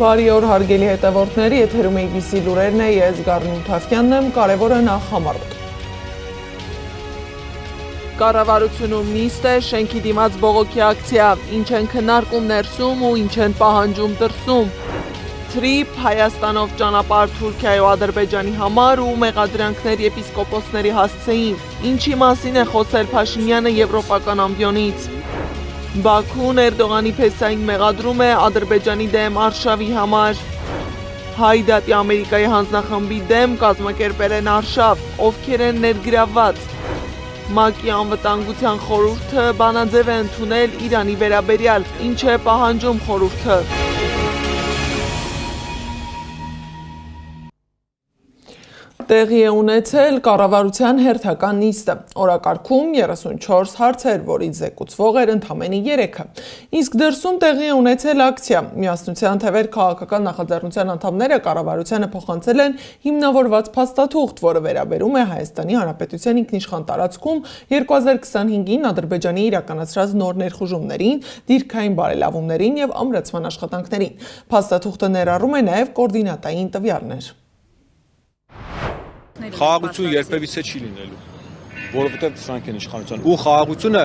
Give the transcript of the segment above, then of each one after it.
Բարի օր հարգելի հետևորդներ, եթերում ABC լուրերն է, ես Գառնու Թավքյանն եմ, կարևորը նախ համառոտ։ Կառավարությունում նիստ է, շենքի դիմաց բողոքի ակցիա, ինչ են քննարկում ներսում ու ինչ են պահանջում դրսում։ Թրիփ Հայաստանով ճանապարհ Թուրքիայի ու Ադրբեջանի համար ու մեղադրանքներ եպիսկոպոսների հասցեին։ Ինչի մասին է խոսել Փաշինյանը եվրոպական ամբիոնից։ Բաքուն Էրդողանի փեսային մեղադրում է Ադրբեջանի դեմ արշավի համար։ Հայդատի Ամերիկայի հանձնախմբի դեմ կազմակերպել են արշավ, ովքեր են ներգրավված։ ՄԱԿ-ի անվտանգության խորհուրդը բանաձև է ընդունել Իրանի վերաբերյալ, ինչ է պահանջում խորհուրդը։ Տեղի է ունեցել կառավարության հերթական նիստը։ Օրակարգում 34 հարցեր, որից զեկուցվող էր ընդամենը 3-ը։ Իսկ դրսում տեղի է ունեցել ակցիա։ Միասնության թևեր քաղաքական նախաձեռնության անդամները կառավարությանը փոխանցել են հիմնավորված փաստաթուղթ, որը վերաբերում է Հայաստանի Հանրապետության ինքնիշխան տարածքում 2025-ին Ադրբեջանի իրականացրած նոր ներխուժումներին, դիրքային բարելավումներին եւ ամրացման աշխատանքներին։ Փաստաթուղթը ներառում է նաեւ կոորդինատային տվյալներ։ Խաղաղություն երբևիցե չի լինելու, որովհետև սրանք են իշխանության։ Ու խաղաղությունը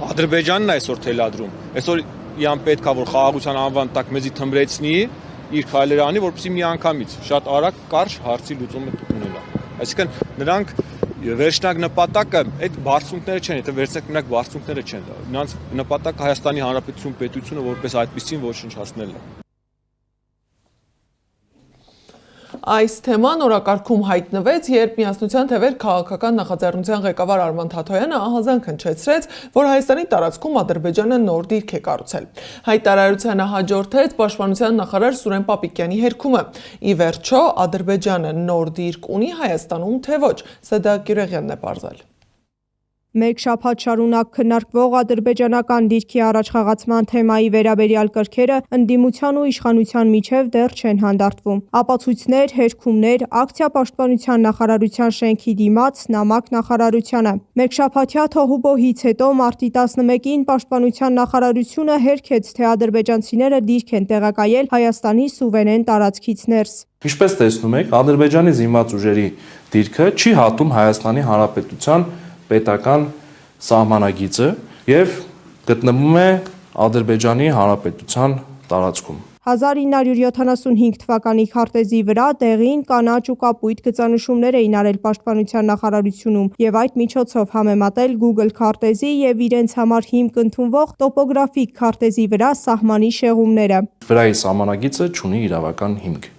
Ադրբեջանն է այսօր թելադրում։ Այսօր իրան պետք է որ խաղաղության անվան տակ մեզի թմրեցնի, իր քայլերը անի, որպեսզի մի անգամից շատ արագ կարճ հարցի լուծումը ունենա։ Այսինքն նրանք վերջնակ նպատակը այդ բարձունքները չեն, եթե վերցնեք մենակ բարձունքները չեն։ Նրանց նպատակը Հայաստանի Հանրապետություն պետությունը որպես այդպեսին ոչնչացնելն է։ Այս թեման օրակարգում հայտնվեց, երբ Միասնության թևեր քաղաքական նախաձեռնության ղեկավար Արման Թաթոյանը ահազանգ հնչեցրեց, որ Հայաստանի տարածքում Ադրբեջանը նոր դիրք է կառուցել։ Հայտարարությանը հաջորդեց Պաշտպանության նախարար Սուրեն Պապիկյանի հերքումը։ Ի վերջո, Ադրբեջանը նոր դիրք ունի Հայաստանում, թե ոչ, Սեդակ Գյուրեղյանն է պարզել։ Մեկ շաբաթ շարունակ քննարկվող ադրբեջանական դիրքի առաջխաղացման թեմայի վերաբերյալ կրքերը ընդդիմության ու իշխանության միջև դեռ չեն հանդարտվում։ Ապացույցներ, հերքումներ, ակցիա Պաշտպանության նախարարության շենքի դիմաց, նամակ նախարարությանը։ Մեկ շաբաթյա թոհուբոհից հետո մարտի 11-ին Պաշտպանության նախարարությունը հերքեց, թե ադրբեջանցիները դիրք են տեղակայել Հայաստանի սուվերեն տարածքից ներս։ Ինչպես տեսնում եք, Ադրբեջանի զինված ուժերի դիրքը չի հատում Հայաստանի Հանրապետության պետական սահմանագիծը եւ գտնվում է Ադրբեջանի Հանրապետության տարածքում։ 1975 թվականի քարտեզի վրա դեղին, կանաչ ու կապույտ գծանշումներ էին արել Պաշտպանության նախարարությունում եւ այդ միջոցով համեմատել Google քարտեզի եւ իրենց համար հիմք ընդունվող տոպոգրաֆիկ քարտեզի վրա սահմանի շեղումները։ Վրայի սահմանագիծը ունի իրավական հիմք։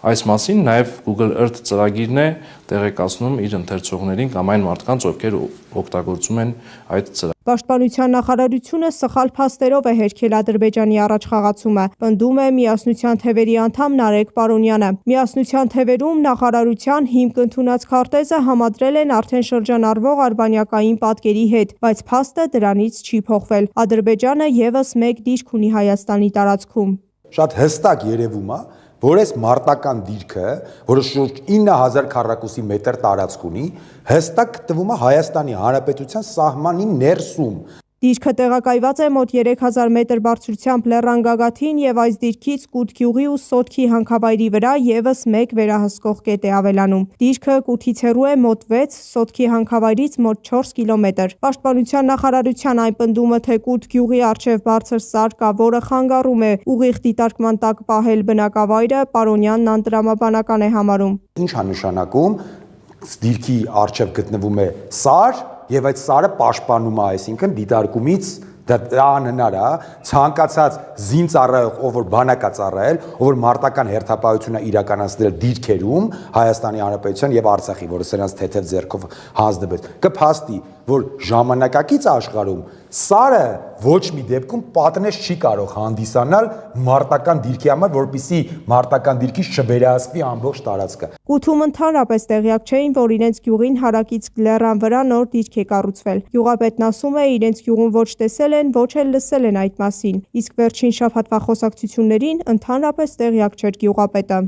Այս մասին նաև Google Earth ծրագիրն է տեղեկացնում իր ընթերցողներին կամ այն մարդկանց, ովքեր օգտագործում են այդ ծրագիրը։ Պաշտպանության նախարարությունը սխալ փաստերով է հերքել Ադրբեջանի առաջխաղացումը, պնդում է Միասնության թևերի անդամ Նարեկ Պարոնյանը։ Միասնության թևերում նախարարության հիմք ընդունած քարտեզը համադրել են արդեն շրջանառվող արբանյակային պատկերի հետ, բայց փաստը դրանից չի փոխվել։ Ադրբեջանը եւս մեկ դիրք ունի Հայաստանի տարածքում։ Շատ հստակ երևում է, որ այս մարտական դիրքը, որը շուրջ 9000 քառակուսի մետր տարածք ունի, հստակ գտնվում է Հայաստանի Հանրապետության սահմանի ներսում։ Դիրքը տեղակայված է մոտ 3000 մետր բարձրությամբ լեռան գագաթին եւ այս դիրքից Կութգյուղի ու Սոտքի հանքավայրի վրա եւս մեկ վերահսկող կետ է ավելանում։ Դիրքը Կութից հեռու է մոտ 6, Սոտքի հանքավայրից մոտ 4 կիլոմետր։ Պաշտպանության նախարարության այն պնդումը, թե Կութգյուղի առջև բարձր սար կա, որը խանգարում է ուղիղ դիտարկման տակ պահել բնակավայրը, Պարոնյանն անտրամաբանական է համարում։ Ինչ է նշանակում, դիրքի առջև գտնվում է սար եւ այդ սարը պաշտպանում է, այսինքն դիտարկումից դա անհնար է, ցանկացած զինծառայող, ով որ բանակ է ծառայել, ով որ մարտական հերթապահություն է իրականացնել դիրքերում Հայաստանի Հանրապետության եւ Արցախի, որը սրանց թեթև ձեռքով հանձնվեց, կփաստի, որ ժամանակակից աշխարհում սարը ոչ մի դեպքում պատնեշ չի կարող հանդիսանալ մարտական դիրքի համար, որպեսզի մարտական դիրքից չվերահսկվի ամբողջ տարածքը։ Կութում ընդհանրապես տեղյակ չէին, որ իրենց գյուղին հարակից լեռան վրա նոր դիրք է կառուցվել։ Գյուղապետն ասում է, իրենց գյուղում ոչ տեսել են, ոչ էլ լսել են այդ մասին։ Իսկ վերջին շաբաթվա խոսակցություններին ընդհանրապես տեղյակ չէր գյուղապետը։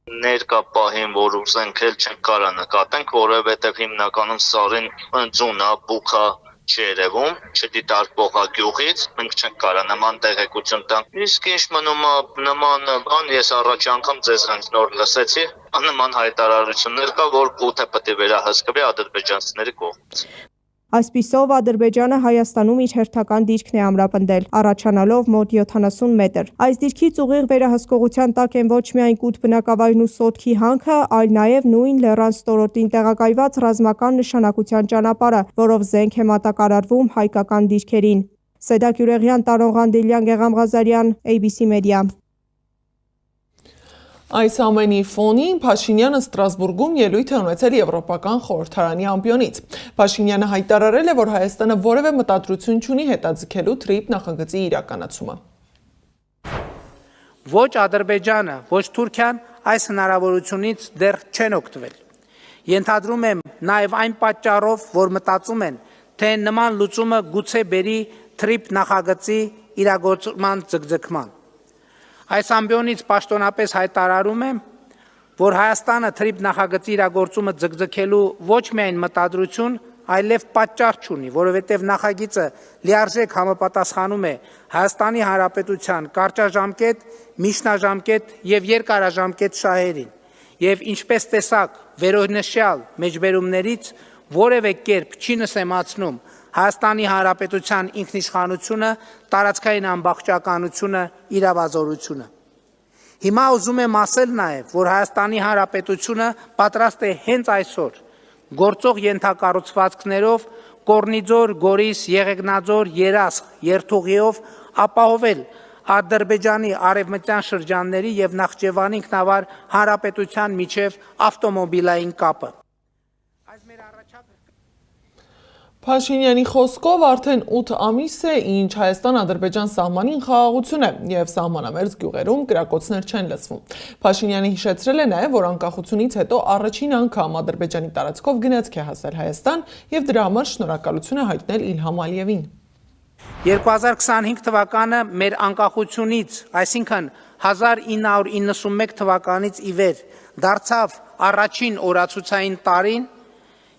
Ներկա պահին, որ ուզենք էլ չենք կարա նկատենք, որովհետև հիմնականում սարին ընձուն է, բուք է չի երևում, չդիտարկվող է գյուղից, մենք չենք կարա նման տեղեկություն տանք։ Իսկ ինչ մնում է նման բան, ես առաջ անգամ ձեզ հենց նոր լսեցի, նման հայտարարություններ կա, որ Ղութը պետք է վերահսկվի ադրբեջանցիների կողմից։ Այսպիսով Ադրբեջանը Հայաստանում իր հերթական դիրքն է ամրապնդել, առաջանալով մոտ 70 մետր։ Այս դիրքից ուղիղ վերահսկողության տակ են ոչ միայն կուտ բնակավայրն ու Սոտքի հանքը, այլ նաև նույն լեռան ստորոտին տեղակայված ռազմական նշանակության ճանապարհը, որով զենք է մատակարարվում հայկական դիրքերին։ Սեդակ Յուրեղյան, Տարոն Ղանդելյան, Գեգամ Ղազարյան, ABC Media։ Այս ամենի ֆոնին Փաշինյանը Ստրասբուրգում ելույթ է ունեցել Եվրոպական խորհրդարանի ամբիոնից։ Փաշինյանը հայտարարել է, որ Հայաստանը որևէ մտադրություն չունի հետաձգելու TRIP նախագծի իրականացումը։ Ոչ Ադրբեջանը, ոչ Թուրքիան այս հնարավորությունից դեռ չեն օգտվել։ Ենթադրում եմ նաև այն պատճառով, որ մտածում են, թե նման լուծումը գուցե բերի TRIP նախագծի իրագործման ձգձգման։ Այս ամբիոնից պաշտոնապես հայտարարում եմ, որ Հայաստանը TRIP նախագծի իրագործումը ձգձգելու ոչ միայն մտադրություն, այլև պատճառ չունի, որովհետև նախագիծը լիարժեք համապատասխանում է Հայաստանի Հանրապետության կարճաժամկետ, միջնաժամկետ եւ երկարաժամկետ շահերին, եւ ինչպես տեսակ վերոնշյալ մեջբերումներից որևէ կերպ չի նսեմացնում Հայաստանի Հանրապետության ինքնիշխանությունը, տարածքային ամբողջականությունը, իրավազորությունը։ Հիմա ուզում եմ ասել նաև, որ Հայաստանի Հանրապետությունը պատրաստ է հենց այսօր գործող ենթակառուցվածքներով Կորնիձոր, Գորիս, Եղեգնաձոր, Երասխ, Երթուղիով ապահովել Ադրբեջանի արևմտյան շրջանների եւ Նախճեվանի ինքնավար հանրապետության միջև ավտոմոբիլային կապը։ Փաշինյանի խոսքով արդեն 8 ամիս է, ինչ Հայաստան-Ադրբեջան սահմանին խաղաղություն է եւ սահմանամերձ գյուղերում կրակոցներ չեն լսվում։ Փաշինյանը հիշեցրել է նաեւ, որ անկախությունից հետո առաջին անգամ Ադրբեջանի տարածքով գնացք է հասել Հայաստան եւ դրա համար շնորհակալություն է հայտնել Իլհամ Ալիևին։ 2025 թվականը մեր անկախությունից, այսինքն 1991 թվականից ի վեր դարձավ առաջին օրացուցային տարին,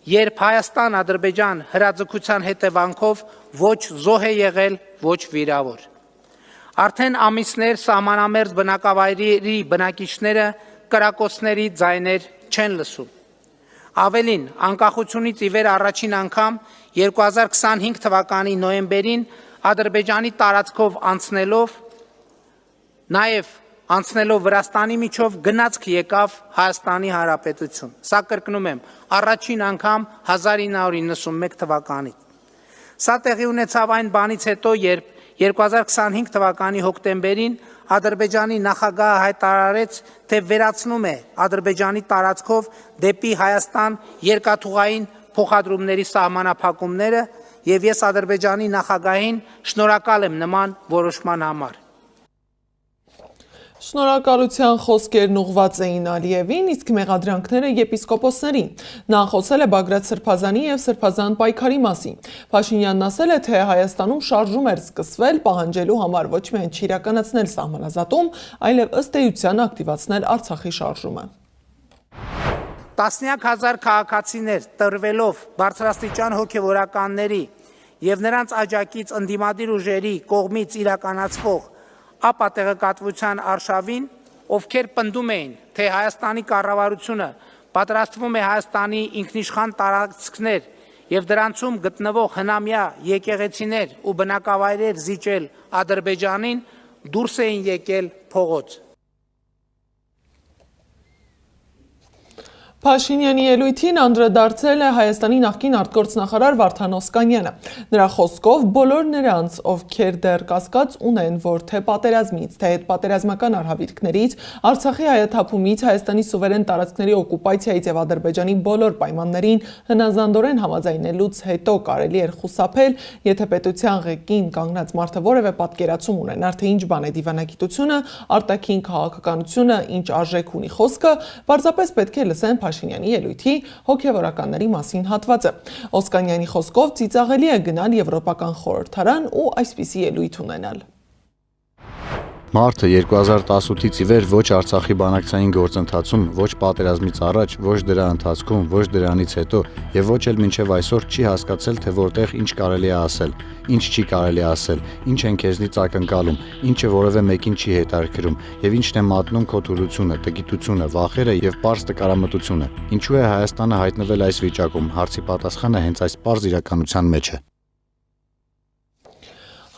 երբ Հայաստան-Ադրբեջան հրաձգության հետևանքով ոչ զոհ է եղել, ոչ վիրավոր։ Արդեն ամիսներ սահմանամերձ բնակավայրերի բնակիչները կրակոցների ձայներ չեն լսում։ Ավելին, անկախությունից ի վեր առաջին անգամ 2025 թվականի նոյեմբերին Ադրբեջանի տարածքով անցնելով Վրաստանի միջով գնացք եկավ Հայաստանի Հանրապետություն։ Սա կրկնում եմ, առաջին անգամ 1991 թվականից։ Սա տեղի ունեցավ այն բանից հետո, երբ 2025 թվականի հոկտեմբերին Ադրբեջանի նախագահը հայտարարեց, թե վերացնում է Ադրբեջանի տարածքով դեպի Հայաստան երկաթուղային փոխադրումների սահմանափակումները, եւ ես Ադրբեջանի նախագահին շնորհակալ եմ նման որոշման համար։ Շնորհակալության խոսքերն ուղղված էին Ալիևին, իսկ մեղադրանքները եպիսկոպոսներին։ Նա խոսել է Բագրատ Սրբազանի եւ Սրբազան պայքարի մասին։ Փաշինյանն ասել է, թե Հայաստանում շարժում էր սկսվել պահանջելու համար ոչ միայն չիրականացնել սահմանազատում, այլև ըստ էության ակտիվացնել Արցախի շարժումը։ Տասնյակ հազար քաղաքացիներ տրվելով բարձրաստիճան հոգևորականների եւ նրանց աջակից ընդդիմադիր ուժերի կողմից իրականացվող ապատեղեկատվության արշավին, ովքեր պնդում էին, թե Հայաստանի կառավարությունը պատրաստվում է Հայաստանի ինքնիշխան տարածքներ եւ դրանցում գտնվող հնամյա եկեղեցիներ ու բնակավայրեր զիջել Ադրբեջանին, դուրս էին եկել փողոց։ Փաշինյանի ելույթին անդրադարձել է Հայաստանի նախկին արտգործնախարար Վարդան Օսկանյանը։ Նրա խոսքով բոլոր նրանց, ովքեր դեռ կասկած ունեն, որ թե պատերազմից, թե հետպատերազմական արհավիրքներից, Արցախի հայաթափումից, Հայաստանի սուվերեն տարածքների օկուպացիայից եւ Ադրբեջանի բոլոր պայմաններին հնազանդորեն համաձայնելուց հետո կարելի էր խուսափել, եթե պետության ղեկին կանգնած մարդը որևէ պատկերացում ունենար, թե ինչ բան է դիվանագիտությունը, արտաքին քաղաքականությունը, ինչ արժեք ունի խոսքը, պարզապես պետք է լսեն Փաշինյանի ելույթի հոգևորականների մասին հատվածը։ Օսկանյանի խոսքով ծիծաղելի է գնալ Եվրոպական խորհրդարան ու այսպիսի ելույթ ունենալ։ Մարդը 2018-ից ի վեր ոչ Արցախի բանակցային գործընթացում, ոչ պատերազմից առաջ, ոչ դրա ընթացքում, ոչ դրանից հետո եւ ոչ էլ մինչեւ այսօր չի հասկացել, թե որտեղ ինչ կարելի է ասել, ինչ չի կարելի ասել, ինչ են քեզնից ակնկալում, ինչը որևէ մեկին չի հետաքրքրում եւ ինչն է մատնում քո թուլությունը, տգիտությունը, վախերը եւ պարզ տկարամտությունը։ Ինչու է Հայաստանը հայտնվել այս վիճակում։ Հարցի պատասխանը հենց այս պարզ իրականության մեջ է։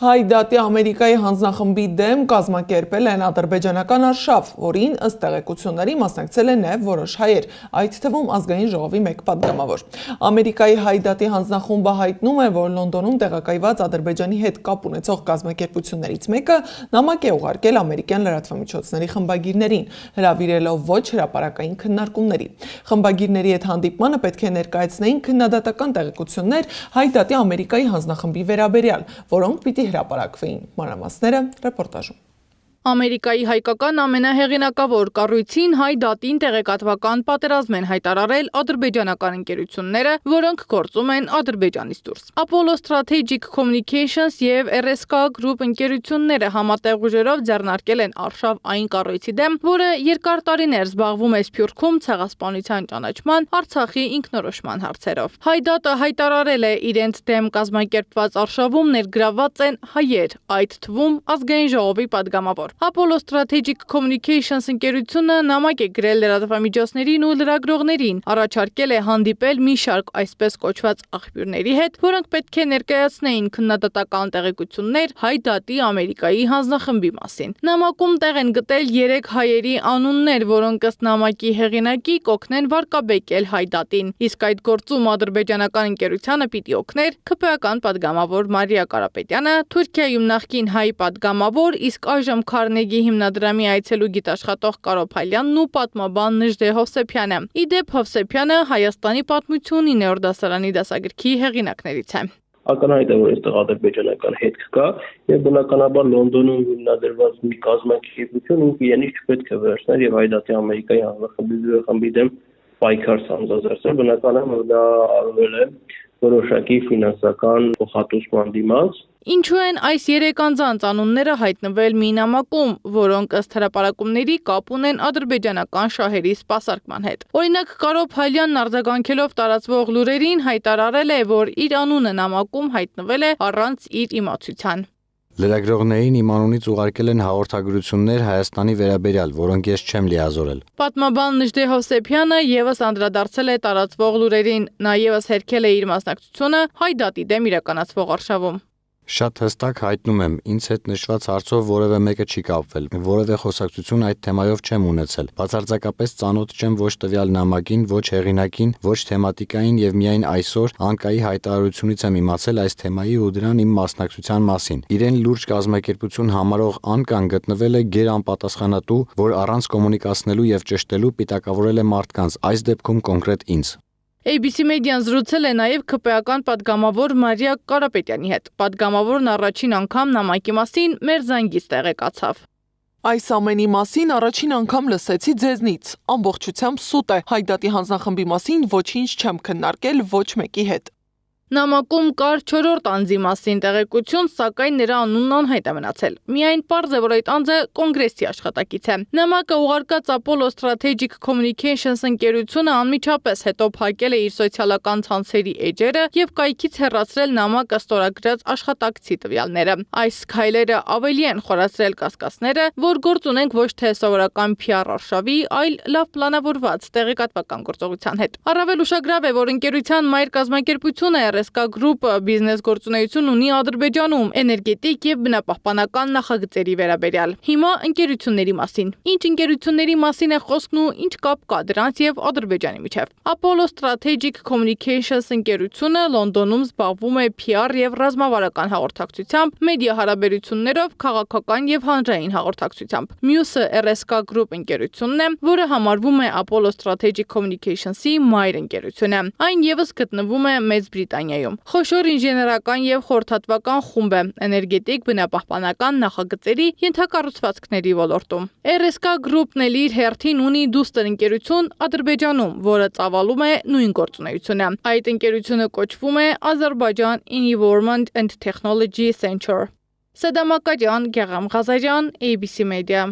Հայ դատի Ամերիկայի հանձնախմբի դեմ կազմակերպել են ադրբեջանական արշավ, որին ըստ տեղեկությունների մասնակցել են նաև որոշ հայեր, այդ թվում ազգային ժողովի մեկ պատգամավոր։ Ամերիկայի հայ դատի հանձնախումբը հայտնում է, որ Լոնդոնում տեղակայված Ադրբեջանի հետ կապ ունեցող կազմակերպություններից մեկը նամակ է ուղարկել ամերիկյան լրատվամիջոցների խմբագիրներին, հրավիրելով ոչ հրապարակային քննարկումների։ Խմբագիրների հետ հանդիպմանը պետք է ներկայացնեին քննադատական տեղեկություններ հայ դատի Ամերիկայի հանձնախմբի վերաբերյալ, որոնք պիտի հրապարակվեին։ Մանրամասները ռեպորտաժում։ Ամերիկայի հայկական ամենահեղինակավոր կառույցին հայ դատին տեղեկատվական պատերազմ են հայտարարել ադրբեջանական ընկերությունները, որոնք գործում են Ադրբեջանից դուրս։ Apollo Strategic Communications եւ RSK Group ընկերությունները համատեղ ուժերով ձեռնարկել են արշավ այն կառույցի դեմ, որը երկար տարիներ զբաղվում է Սփյուռքում ցեղասպանության ճանաչման, Արցախի ինքնորոշման հարցերով։ Հայ դատը հայտարարել է իրենց դեմ կազմակերպված արշավում ներգրավված են հայեր, այդ թվում ազգային ժողովի պատգամավոր։ Apollo Strategic Communications ընկերությունը նամակ է գրել լրատվամիջոցներին ու լրագրողներին, առաջարկել է հանդիպել մի շարք այսպես կոչված աղբյուրների հետ, որոնք պետք է ներկայացնեին քննադատական տեղեկություններ հայ դատի Ամերիկայի հանձնախմբի մասին։ Նամակում տեղ են գտել 3 հայերի անուններ, որոնք ըստ նամակի հեղինակի կօգնեն վարկաբեկել հայ դատին, իսկ այդ գործում ադրբեջանական ընկերությանը պիտի օգներ ՔՊ-ական պատգամավոր Մարիա Կարապետյանը, Թուրքիայում նախկին հայ պատգամավոր, իսկ այժմ Քարնեգի հիմնադրամի այցելու գիտաշխատող Կարո Փալյանն ու պատմաբան Նժդե Հովսեփյանը։ Իդեպ Հովսեփյանը Հայաստանի պատմություն 9-րդ դասարանի դասագրքի հեղինակներից է։ Ակնհայտ է, որ այստեղ ադրբեջանական հետք կա եւ բնականաբար Լոնդոնում հիմնադրված մի կազմակերպություն ինքը իրենից չպետք է վերցներ եւ հայ դատի Ամերիկայի հանձնախմբի դեմ պայքար սանձազերծել։ Բնական է, որ դա արվել է որոշակի ֆինանսական փոխհատուցման դիմաց։ Ինչու են այս 3 անձանց անունները հայտնվել մի նամակում, որոնք ըստ հրապարակումների կապ ունեն ադրբեջանական շահերի սպասարկման հետ։ Օրինակ Կարո Փալյանն արձագանքելով տարածվող լուրերին հայտարարել է, որ իր անունը նամակում հայտնվել է առանց իր իմացության։ Լրագրողներին իմ անունից ուղարկել են հաղորդագրություններ Հայաստանի վերաբերյալ, որոնք ես չեմ լիազորել։ Պատմաբան Նժդե Հովսեփյանը եւս անդրադարձել է տարածվող լուրերին, նա եւս հերքել է իր մասնակցությունը հայ դատի դեմ իրականացվող արշավում։ Շատ հստակ հայտնում եմ, ինձ հետ նշված հարցով որևէ մեկը չի կապվել, որևէ խոսակցություն այդ թեմայով չեմ ունեցել։ Բացարձակապես ծանոթ չեմ ոչ տվյալ նամակին, ոչ հեղինակին, ոչ թեմատիկային եւ միայն այսօր անկայի հայտարարությունից եմ իմացել այս թեմայի ու դրան իմ մասնակցության մասին։ Իրեն լուրջ կազմակերպություն համարող անկան գտնվել է գերանպատասխանատու, որ առանց կոմունիկացնելու եւ ճշտելու պիտակավորել է մարդկանց, այս դեպքում կոնկրետ ինձ։ ABC մեդիան զրուցել է նաև ՔՊ-ական պատգամավոր Մարիա Կարապետյանի հետ։ Պատգամավորն առաջին անգամ նամակի մասին մեր զանգից տեղեկացավ։ Այս ամենի մասին առաջին անգամ լսեցի ձեզնից։ Ամբողջությամբ սուտ է։ Հայ դատի հանձնախմբի մասին ոչինչ չեմ քննարկել ոչ մեկի հետ։ Նամակում կար 4-րդ անձի մասին տեղեկություն, սակայն նրա անունն անհայտ է մնացել։ Միայն պարզ է, որ այդ անձը կոնգրեսի աշխատակից է։ Նամակը ուղարկած Apollo Strategic Communications ընկերությունը անմիջապես հետո փակել է իր սոցիալական ցանցերի էջերը եւ կայքից հեռացրել նամակը ստորագրած աշխատակցի տվյալները։ Այս քայլերը ավելի են խորացրել կասկածները, որ գործ ունենք ոչ թե սովորական PR արշավի, այլ լավ պլանավորված տեղեկատվական գործողության հետ։ Առավել ուշագրավ է, որ ընկերության մայր կազմակերպությունը RSK Group բիզնես գործունեություն ունի Ադրբեջանում էներգետիկ եւ բնապահպանական նախագծերի վերաբերյալ։ Հիմա ընկերությունների մասին։ Ինչ ընկերությունների մասին է խոսքն ու ինչ կապ կա դրանց եւ Ադրբեջանի միջեւ։ Apollo Strategic Communications ընկերությունը Լոնդոնում զբաղվում է PR եւ ռազմավարական հաղորդակցությամբ, մեդիա հարաբերություններով, քաղաքական եւ հանրային հաղորդակցությամբ։ Մյուսը RSK Group ընկերությունն է, որը համարվում է Apollo Strategic Communications-ի մայր ընկերությունը։ Այն եւս գտնվում է Մեծ Բրիտանիայում։ Խոշոր ինժեներական եւ խորհրդատվական խումբ է էներգետիկ բնապահպանական նախագծերի ենթակառուցվածքների ոլորտում։ RSK Group-ն էլ իր հերթին ունի դուստր ընկերություն Ադրբեջանում, որը ծավալում է նույն գործունեությունը։ Այդ ընկերությունը կոչվում է Azerbaijan Environment and Technology Center։ Սեդամակարյան, Գեղամ Ղազարյան, ABC Media։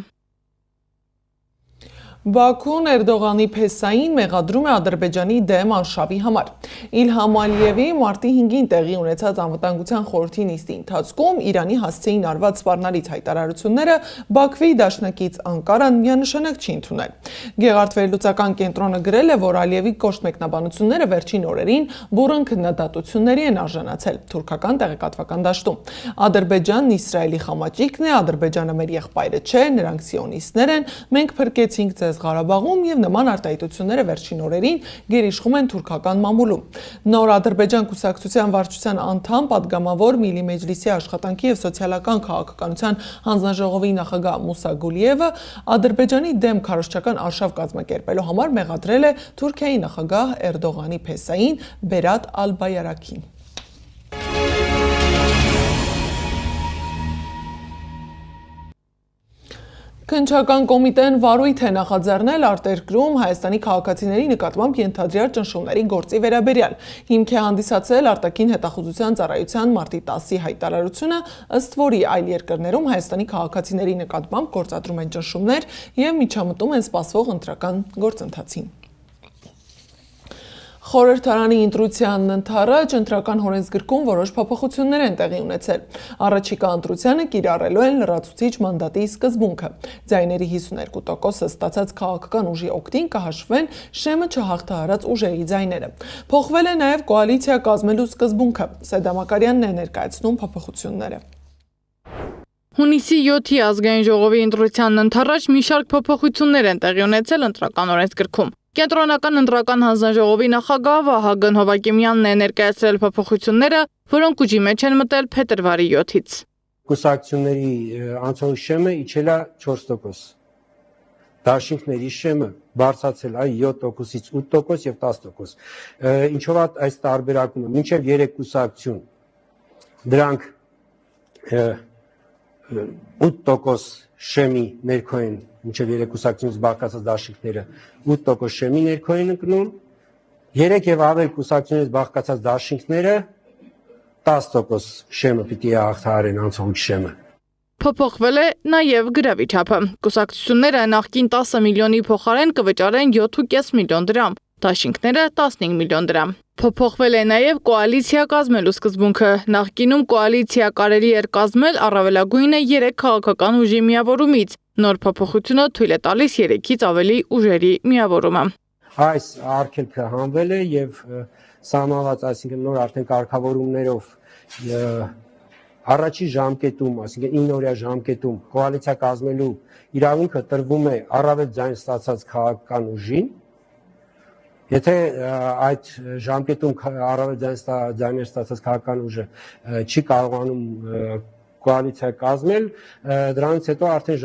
Բաքուն Էրդողանի փեսային մեղադրում է Ադրբեջանի դեմ արշավի համար։ Իլհամ Ալիևի մարտի 5-ին տեղի ունեցած անվտանգության խորհրդի նիստի ընթացքում Իրանի հասցեին արված սպառնալից հայտարարությունները Բաքվի դաշնակից Անկարան միանշանակ չի ընդունել։ Գեղարդվերլուծական կենտրոնը գրել է, որ Ալիևի կոշտ մեկնաբանությունները վերջին օրերին բուռն քննադատությունների են արժանացել թուրքական տեղեկատվական դաշտում։ Ադրբեջանն Իսրայելի խամաճիկն է, Ադրբեջանը մեր եղբայրը չէ, նրանք սիոնիստներ են, մենք փրկեցինք Ղարաբաղում եւ նման արտահայտությունները վերջին օրերին գերիշխում են թուրքական մամուլում։ Նոր Ադրբեջան կուսակցության վարչության անդամ, падգամավոր Միլի Մեջլիսի աշխատանքի եւ սոցիալական քաղաքականության հանձնաժողովի նախագահ Մուսա Գուլիևը Ադրբեջանի դեմ քարոզչական արշավ կազմակերպելու համար մեղադրել է Թուրքիայի նախագահ Էրդողանի փեսային Բերատ Ալ-Բայարաքին։ Քննչական կոմիտեն վարույթ է նախաձեռնել արտերկրում Հայաստանի քաղաքացիների նկատմամբ ենթադրյալ ճնշումների գործի վերաբերյալ։ Հիմք է հանդիսացել արտաքին հետախուզության ծառայության մարտի 10-ի հայտարարությունը, ըստ որի այլ երկրներում Հայաստանի քաղաքացիների նկատմամբ գործադրում են ճնշումներ եւ միջամտում են սպասվող ընտրական գործընթացին։ Խորհրդարանի ընտրության ընթառաջ ընտրական օրենսգրքում որոշ փոփոխություններ են տեղի ունեցել։ Առաջիկա ընտրությանը կիրառելու են լրացուցիչ մանդատի սկզբունքը։ Ձայների 52%-ը ստացած քաղաքական ուժի օգտին կհաշվեն շեմը չհաղթահարած ուժերի ձայները։ Փոխվել է նաև կոալիցիա կազմելու սկզբունքը։ Սեդամակարյանն է ներկայացնում փոփոխությունները։ Հունիսի 7-ի ազգային ժողովի ընտրության ընթառաջ մի շարք փոփոխություններ են տեղի ունեցել ընտրական օրենսգրքում։ Կենտրոնական ընտրական հանձնաժողովի նախագահ Վահագն Հովակիմյանն է ներկայացրել փոփոխությունները, որոնք ուժի մեջ են մտել փետրվարի 7-ից։ Կուսակցությունների անցողի շեմը իջել է 4%։ Դաշինքների շեմը բարձրացել է 7%-ից 8% եւ 10%։ Ինչով է այս տարբերակումը, մինչեւ 3 կուսակցություն դրանք 8% շեմի ներքո են, մինչև 3 կուսակցությունից բաղկացած դաշինքները 8% շեմի ներքո են ընկնում, 3 եւ ավել կուսակցությունից բաղկացած դաշինքները 10% շեմը պիտի հաղթահարեն անցողիկ շեմը։ Փոփոխվել է նաև գրավի չափը։ Կուսակցությունները նախկին 10 միլիոնի փոխարեն կվճարեն 7.5 միլիոն դրամ, դաշինքները 15 միլիոն դրամ։ Փոփոխվել է նաև կոալիցիա կազմելու սկզբունքը։ Նախկինում կոալիցիա կարելի էր կազմել առավելագույնը 3 քաղաքական ուժի միավորումից։ Նոր փոփոխությունը թույլ է տալիս 3-ից ավելի ուժերի միավորումը։ Այս արգելքը հանվել է եւ սահմանված, այսինքն նոր արդեն կարգավորումներով առաջի ժամկետում, այսինքն 9 օրյա ժամկետում կոալիցիա կազմելու իրավունքը տրվում է առավել ձայն ստացած քաղաքական ուժին։ Եթե այդ ժամկետում առավել ձայներ ստացած քաղաքական ուժը չի կարողանում կոալիցիա կազմել, դրանից հետո արդեն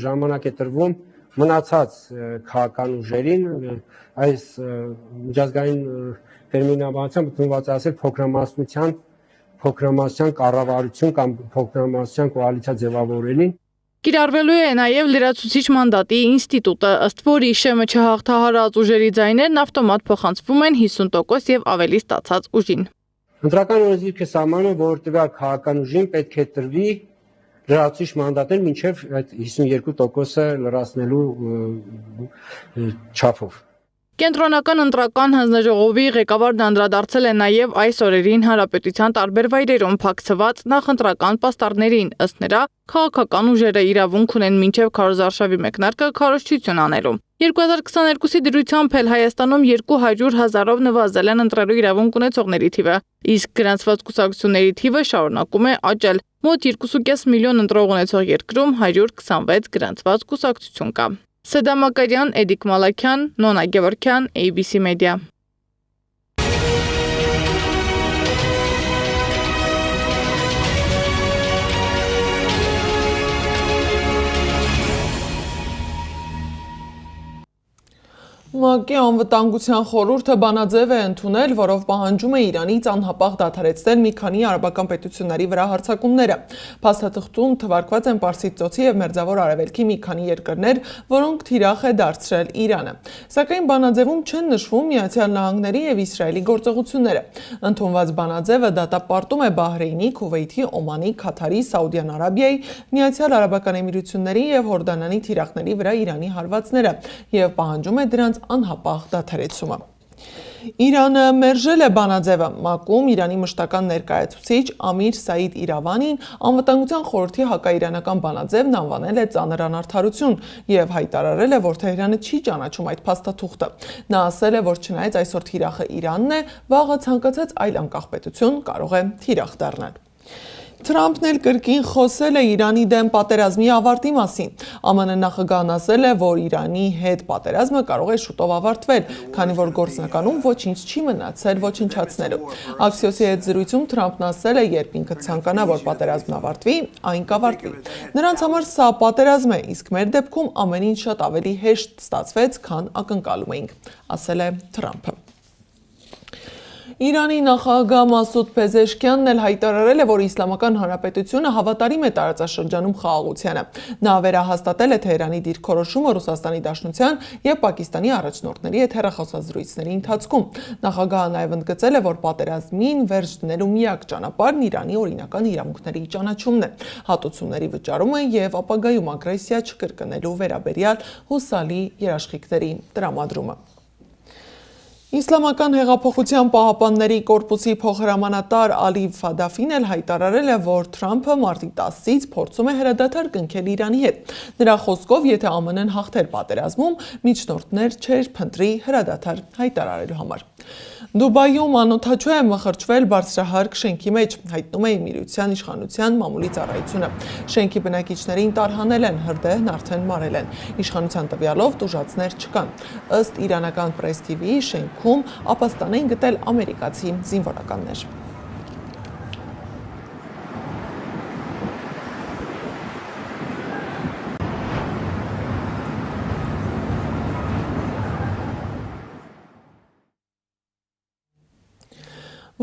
ժամանակ է տրվում մնացած քաղաքական ուժերին, այս միջազգային տերմինաբանությամբ ընդունված է ասել փոքրամասնության կառավարություն կամ փոքրամասնության կոալիցիա ձևավորելին։ Կիրառվելու է նաև լրացուցիչ մանդատի ինստիտուտը, ըստ որի շեմը չհաղթահարած ուժերի ձայներն ավտոմատ փոխանցվում են 50% եւ ավելի ստացած ուժին։ Ընտրական օրենսգիրքը սահմանում, որ տվյալ քաղաքական ուժին պետք է տրվի լրացուցիչ մանդատներ մինչև այդ 52%-ը լրացնելու չափով։ Կենտրոնական ընտրական հանձնաժողովի ղեկավարն անդրադարձել է նաև այս օրերին հանրապետության տարբեր վայրերում փակցված նախընտրական պաստառներին, ըստ նրա, քաղաքական ուժերը իրավունք ունեն մինչև քարոզարշավի մեկնարկը քարոզչություն անելու։ 2022-ի դրությամբ էլ Հայաստանում 200,000-ով նվազել են ընտրելու իրավունք ունեցողների թիվը, իսկ գրանցված կուսակցությունների թիվը շարունակում է աճել։ Մոտ 2.5 միլիոն ընտրող ունեցող երկրում 126 գրանցված կուսակցություն կա։ Սեդամակարյան, Էդիկ Մալաքյան, Նոնա Գևորգյան, ABC Media։ ՄԱԿ-ի անվտանգության խորհուրդը բանաձև է ընդունել, որով պահանջում է Իրանից անհապաղ դադարեցնել մի քանի արաբական պետությունների վրա հարձակումները։ Փաստաթղթում թվարկված են Պարսից ծոցի և Մերձավոր Արևելքի մի քանի երկրներ, որոնք թիրախ է դարձրել Իրանը։ Սակայն բանաձևում չեն նշվում Միացյալ Նահանգների և Իսրայելի գործողությունները։ Ընդունված բանաձևը դատապարտում է Բահրեյնի, Քուվեյթի, Օմանի, Քաթարի, Սաուդյան Արաբիայի, Միացյալ Արաբական Էմիրությունների և Հորդանանի թիրախների վրա Իրանի հարվածները և պահանջում է դրանց անհապաղ դադարեցումը։ Իրանը մերժել է բանաձևը։ ՄԱԿ-ում Իրանի մշտական ներկայացուցիչ Ամիր Սաիդ Իրավանին անվտանգության խորհրդի հակաիրանական բանաձևն անվանել է ծանր անարդարություն և հայտարարել է, որ Թեհրանը չի ճանաչում այդ փաստաթուղթը։ Նա ասել է, որ չնայած այսօր թիրախը Իրանն է, վաղը ցանկացած այլ անկախ պետություն կարող է թիրախ դառնալ։ Թրամփն էլ կրկին խոսել է Իրանի դեմ պատերազմի ավարտի մասին։ ԱՄՆ նախագահն ասել է, որ Իրանի հետ պատերազմը կարող է շուտով ավարտվել, քանի որ գործնականում ոչինչ չի մնացել ոչնչացնելու։ Axios-ի հետ զրույցում Թրամփն ասել է, երբ ինքը ցանկանա, որ պատերազմն ավարտվի, այն կավարտվի։ Նրանց համար սա պատերազմ է, իսկ մեր դեպքում ամեն ինչ շատ ավելի հեշտ ստացվեց, քան ակնկալում էինք, ասել է Թրամփը։ Իրանի նախագահ Մասուդ Փեզեշքյանն էլ հայտարարել է, որ Իսլամական Հանրապետությունը հավատարիմ է տարածաշրջանում խաղաղությանը։ Նա վերահաստատել է Թեհրանի դիրքորոշումը Ռուսաստանի Դաշնության և Պակիստանի առաջնորդների հետ հեռախոսազրույցների ընթացքում։ Նախագահը նաև ընդգծել է, որ պատերազմին վերջ դնելու միակ ճանապարհն Իրանի օրինական իրավունքների ճանաչումն է, հատուցումների վճարումը և ապագայում ագրեսիա չկրկնելու վերաբերյալ հուսալի երաշխիքների տրամադրումը։ Իսլամական հեղափոխության պահապանների կորպուսի փոխհրամանատար Ալի Ֆադաֆին էլ հայտարարել է, որ Թրամփը մարտի 10-ից փորձում է հրադադար կնքել Իրանի հետ։ Նրա խոսքով, եթե ԱՄՆ-ն հաղթեր պատերազմում, միջնորդներ չէր փնտրի հրադադար հայտարարելու համար։ Դուբայում անօդաչու է մխրճվել բարձրահարկ շենքի մեջ, հայտնում է Միության իշխանության մամուլի ծառայությունը։ Շենքի բնակիչներին տարհանել են, հրդեհն արդեն մարել են։ Իշխանության տվյալով տուժածներ չկան։ Ըստ իրանական Press TV-ի շենքում ապաստան են գտել ամերիկացի զինվորականներ։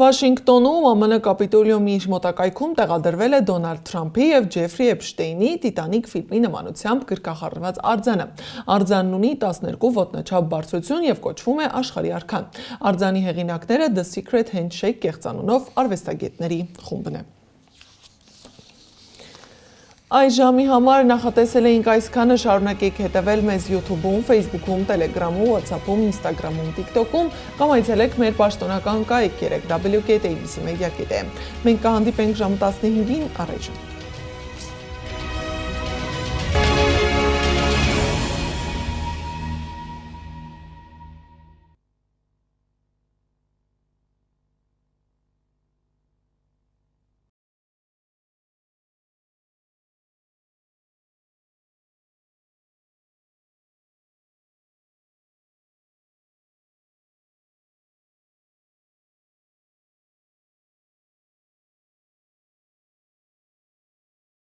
Վաշինգտոնում ԱՄՆ կապիտոլիումի իր մոտակայքում տեղադրվել է Դոնալդ Թրամփի և Ջեֆրի Էփշտեյնի Տիտանիկ ֆիլմի նմանությամբ գրկախառնված արձանը։ Արձանն ունի 12 ոտնաչափ բարձրություն և կոչվում է Աշխարհի արքան։ Արձանի հեղինակները The Secret Handshake կեղծանունով արվեստագետների խումբն է։ Այս ժամի համար նախատեսել էինք այսքանը, շարունակեք հետևել մեզ YouTube-ում, Facebook-ում, Telegram-ում, WhatsApp-ում, Instagram-ում, TikTok-ում կամ այցելեք մեր պաշտոնական կայք 3w.abc.media.am։ Մենք կհանդիպենք ժամը 15-ին առայժմ։